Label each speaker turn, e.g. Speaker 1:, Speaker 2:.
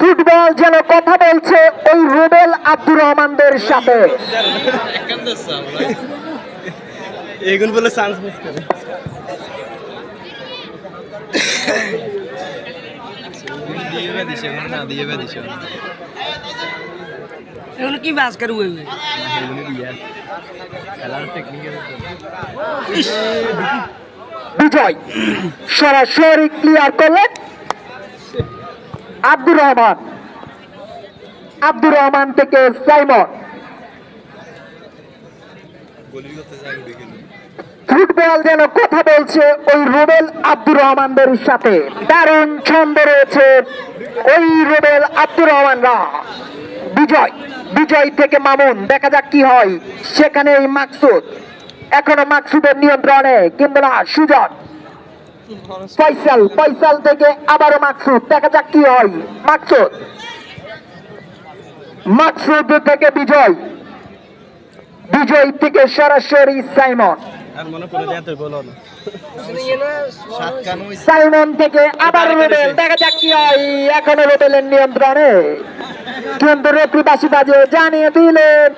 Speaker 1: Football যেন কথা বলছে ওই রুবেল আব্দুর রহমানদের সাথে।
Speaker 2: এগুন বলে চান্স মিস করে
Speaker 3: এগুলো কি বাস করবো
Speaker 1: বিজয় সরাসরি ক্লিয়ার করলেন আব্দুর রহমান। আব্দুর রহমান থেকে সাইমন। ফুটবল যেন কথা বলছে ওই রুবেল আব্দুর রহমানদের সাথে। দারুণ ছন্দ রয়েছে ওই রুবেল আব্দুর রহমানরা। বিজয়, বিজয় থেকে মামুন, দেখা যাক কি হয়। সেখানে এই মাকসুদ, এখনো মাকসুদের নিয়ন্ত্রণে, কিন্তু না সুজন। ফয়সাল, ফয়সাল থেকে আবারও মাকসুদ, দেখা যাক কি হয়। মাকসুদ, মাকসুদ থেকে বিজয়, বিজয় থেকে সরাসরি সাইমন। সাইমন থেকে আবার রুবেল, দেখা যাক কি হয়। এখনো রুবেলের নিয়ন্ত্রণে, কিন্তু রেফরি বাঁশি বাজে জানিয়ে দিলেন